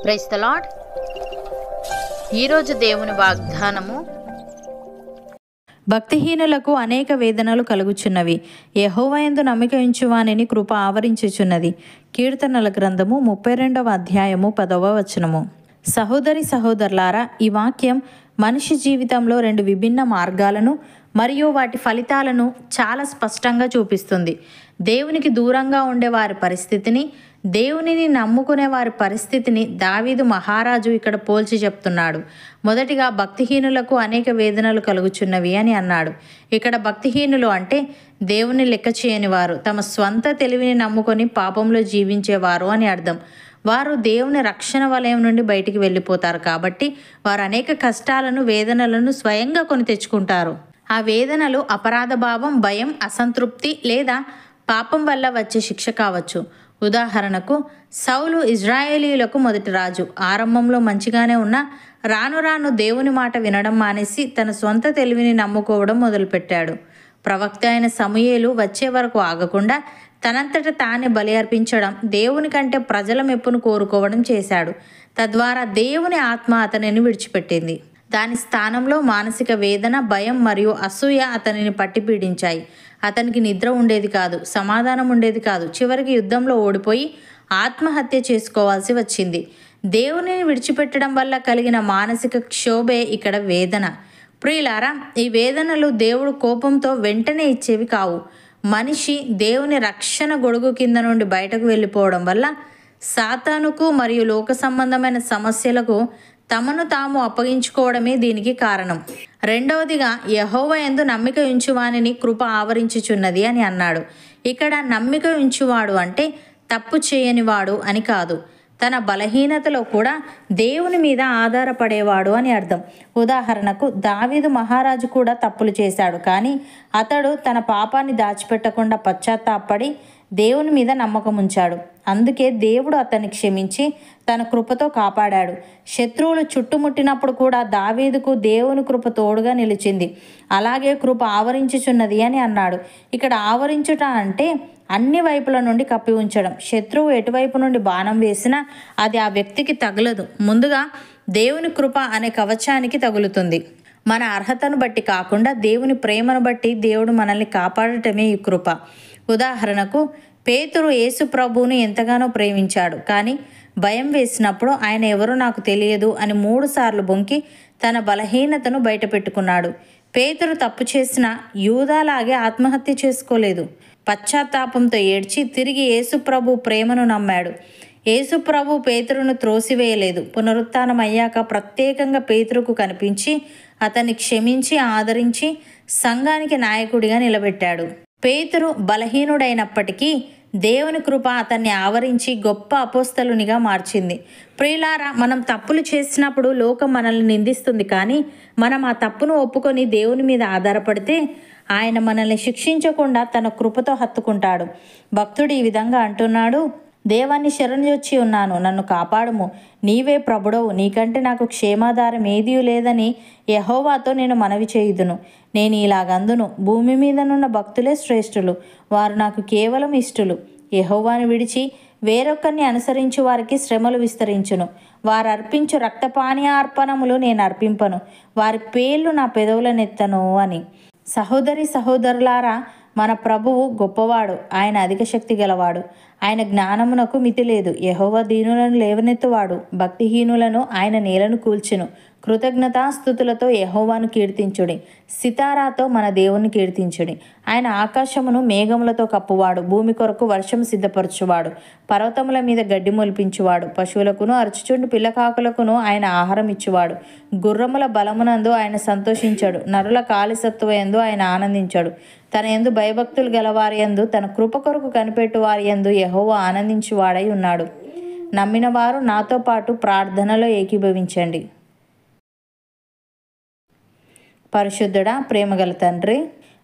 Praise the lord. ఈరోజు దేవుని వాగ్దానము, భక్తిహీనులకు అనేక వేదనలు కలుగుచున్నవి, యెహోవాయందు నమ్మిక ఉంచువానిని కృప ఆవరించుచున్నది. కీర్తనల గ్రంథము 32వ అధ్యాయము 10వ వచనము. సహోదరి సహోదరులారా, ఈ వాక్యం మనిషి జీవితంలో రెండు విభిన్న మార్గాలను మరియు వాటి ఫలితాలను చాలా స్పష్టంగా చూపిస్తుంది. దేవునికి దూరంగా ఉండే వారి పరిస్థితిని, దేవునిని నమ్ముకునే వారి పరిస్థితిని దావీదు మహారాజు ఇక్కడ పోల్చి చెప్తున్నాడు. మొదటిగా భక్తిహీనులకు అనేక వేదనలు కలుగుచున్నవి అని అన్నాడు. ఇక్కడ భక్తిహీనులు అంటే దేవుని లెక్క చేయని వారు, తమ స్వంత తెలివిని నమ్ముకొని పాపంలో జీవించేవారు అని అర్థం. వారు దేవుని రక్షణ వలయం నుండి బయటికి వెళ్ళిపోతారు కాబట్టి వారు అనేక కష్టాలను, వేదనలను స్వయంగా కొని తెచ్చుకుంటారు. ఆ వేదనలు అపరాధ భావం, భయం, అసంతృప్తి లేదా పాపం వల్ల వచ్చే శిక్ష కావచ్చు. ఉదాహరణకు, సౌలు ఇజ్రాయేలీయులకు మొదటి రాజు. ఆరంభంలో మంచిగానే ఉన్నా రాను రాను దేవుని మాట వినడం మానేసి తన సొంత తెలివిని నమ్ముకోవడం మొదలుపెట్టాడు. ప్రవక్త అయిన సమూయేలు వచ్చే వరకు ఆగకుండా తనంతట తానే బలి అర్పించడం, దేవుని కంటే ప్రజల మెప్పును కోరుకోవడం చేశాడు. తద్వారా దేవుని ఆత్మ అతనిని విడిచిపెట్టింది. దాని స్థానంలో మానసిక వేదన, భయం మరియు అసూయ అతనిని పట్టి పీడించాయి. అతనికి నిద్ర ఉండేది కాదు, సమాధానం ఉండేది కాదు. చివరికి యుద్ధంలో ఓడిపోయి ఆత్మహత్య చేసుకోవాల్సి వచ్చింది. దేవునిని విడిచిపెట్టడం వల్ల కలిగిన మానసిక క్షోభే ఇక్కడ వేదన. ప్రియులారా, ఈ వేదనలు దేవుడు కోపంతో వెంటనే ఇచ్చేవి కావు. మనిషి దేవుని రక్షణ గొడుగు కింద నుండి బయటకు వెళ్ళిపోవడం వల్ల సాతానుకు మరియు లోక సంబంధమైన సమస్యలకు తమను తాము అప్పగించుకోవడమే దీనికి కారణం. రెండవదిగా, యెహోవాయందు నమ్మిక ఉంచువానిని కృప ఆవరించుచున్నది అని అన్నాడు. ఇక్కడ నమ్మిక ఉంచువాడు అంటే తప్పు చేయనివాడు అని కాదు, తన బలహీనతలో కూడా దేవుని మీద ఆధారపడేవాడు అని అర్థం. ఉదాహరణకు, దావీదు మహారాజు కూడా తప్పులు చేశాడు, కానీ అతడు తన పాపాన్ని దాచిపెట్టకుండా పశ్చాత్తాపడి దేవుని మీద నమ్మకం ఉంచాడు. అందుకే దేవుడు అతన్ని క్షమించి తన కృపతో కాపాడాడు. శత్రువులు చుట్టుముట్టినప్పుడు కూడా దావీదుకు దేవుని కృప తోడుగా నిలిచింది. అలాగే కృప ఆవరించుచున్నది అని అన్నాడు. ఇక్కడ ఆవరించుట అంటే అన్ని వైపుల నుండి కప్పి ఉంచడం. శత్రువు ఎటువైపు నుండి బాణం వేసినా అది ఆ వ్యక్తికి తగలదు, ముందుగా దేవుని కృప అనే కవచానికి తగులుతుంది. మన అర్హతను బట్టి కాకుండా దేవుని ప్రేమను బట్టి దేవుడు మనల్ని కాపాడటమే ఈ కృప. ఉదాహరణకు, పేతురు యేసు ప్రభువుని ఎంతగానో ప్రేమించాడు, కానీ భయం వేసినప్పుడు ఆయన ఎవరో నాకు తెలియదు అని 3 సార్లు బొంకి తన బలహీనతను బయటపెట్టుకున్నాడు. పేతురు తప్పు చేసిన యూదాలాగే ఆత్మహత్య చేసుకోలేదు. పశ్చాత్తాపంతో ఏడ్చి తిరిగి యేసు ప్రభు ప్రేమను నమ్మాడు. యేసు ప్రభు పేతురును త్రోసివేయలేదు. పునరుత్థానం అయ్యాక ప్రత్యేకంగా పేతురుకు కనిపించి అతన్ని క్షమించి ఆదరించి సంఘానికి నాయకుడిగా నిలబెట్టాడు. పేతురు బలహీనుడైనప్పటికీ దేవుని కృప అతన్ని ఆవరించి గొప్ప అపోస్తలునిగా మార్చింది. ప్రియులారా, మనం తప్పులు చేసినప్పుడు లోకం మనల్ని నిందిస్తుంది, కానీ మనం ఆ తప్పును ఒప్పుకొని దేవుని మీద ఆధారపడితే ఆయన మనల్ని శిక్షించకుండా తన కృపతో హత్తుకుంటాడు. భక్తుడు ఈ విధంగా అంటున్నాడు: దేవాన్ని శరణుజొచ్చి ఉన్నాను, నన్ను కాపాడుము. నీవే ప్రభుడవు, నీకంటే నాకు క్షేమాధారం ఏదీ లేదని యెహోవాతో నేను మనవి చేయుదును. నేను ఇలాగందును: భూమి మీదనున్న భక్తులే శ్రేష్ఠులు, వారు నాకు కేవలం ఇష్టలు. యెహోవాను విడిచి వేరొకరిని అనుసరించు వారికి శ్రమలు విస్తరించును. వారు అర్పించు రక్తపానీయార్పణములు నేను అర్పింపను, వారి పేర్లు నా పెదవులనెత్తను అని. సహోదరి సహోదరులారా, మన ప్రభువు గొప్పవాడు, ఆయన అధిక శక్తి గలవాడు, ఆయన జ్ఞానమునకు మితి లేదు. యెహోవా దీనులను లేవనెత్తువాడు, భక్తిహీనులను ఆయన నేలను కూల్చును. కృతజ్ఞతాస్తుతులతో యెహోవాను కీర్తించుడి, సితారాతో మన దేవుని కీర్తించుడి. ఆయన ఆకాశమును మేఘములతో కప్పువాడు, భూమి కొరకు వర్షం సిద్ధపరచువాడు, పర్వతముల మీద గడ్డి మొలిపించువాడు. పశువులకును అరచుచుండు పిల్లకాకులకును ఆయన ఆహారం ఇచ్చువాడు. గుర్రముల బలమునందు ఆయన సంతోషించాడు, నరుల కాలిసత్తువయందు ఆయన ఆనందించాడు. తన యందు భయభక్తులు గలవారి యందు, తన కృప కొరకు కనిపెట్టు వారి యందు యెహోవా ఆనందించువాడై ఉన్నాడు. నమ్మిన వారు నాతో పాటు ప్రార్థనలో ఏకీభవించండి. పరిశుద్ధుడా, ప్రేమగల తండ్రి,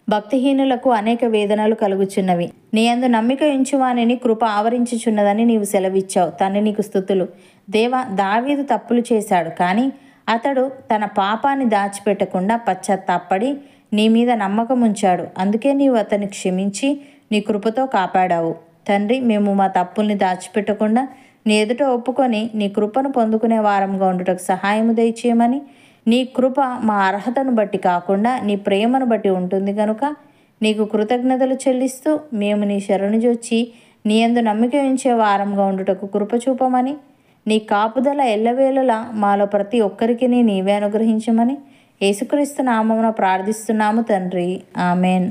భక్తిహీనులకు అనేక వేదనలు కలుగుచున్నవి, నీ యందు నమ్మిక ఉంచువానిని కృప ఆవరించుచున్నదని నీవు సెలవిచ్చావు. తండ్రి, నీకు స్తుతులు. దేవా, దావీదు తప్పులు చేశాడు, కానీ అతడు తన పాపాన్ని దాచిపెట్టకుండా పశ్చాత్తాపడి నీ మీద నమ్మకం ఉంచాడు. అందుకే నీవు అతన్ని క్షమించి నీ కృపతో కాపాడావు. తండ్రి, మేము మా తప్పుల్ని దాచిపెట్టకుండా నీ ఎదుట ఒప్పుకొని నీ కృపను పొందుకునే వారంగా ఉండుటకు సహాయము దయచేయమని, నీ కృప మా అర్హతను బట్టి కాకుండా నీ ప్రేమను బట్టి ఉంటుంది కనుక నీకు కృతజ్ఞతలు చెల్లిస్తూ మేము నీ శరణుజొచ్చి నీ యందు నమ్మిక ఉంచే వారంగా ఉండుటకు కృప చూపమని, నీ కాపుదల ఎల్లవేళలా మాలో ప్రతి ఒక్కరికి నీవే అనుగ్రహించమని యేసుక్రీస్తు నామమున ప్రార్థిస్తున్నాము తండ్రి. ఆమెన్.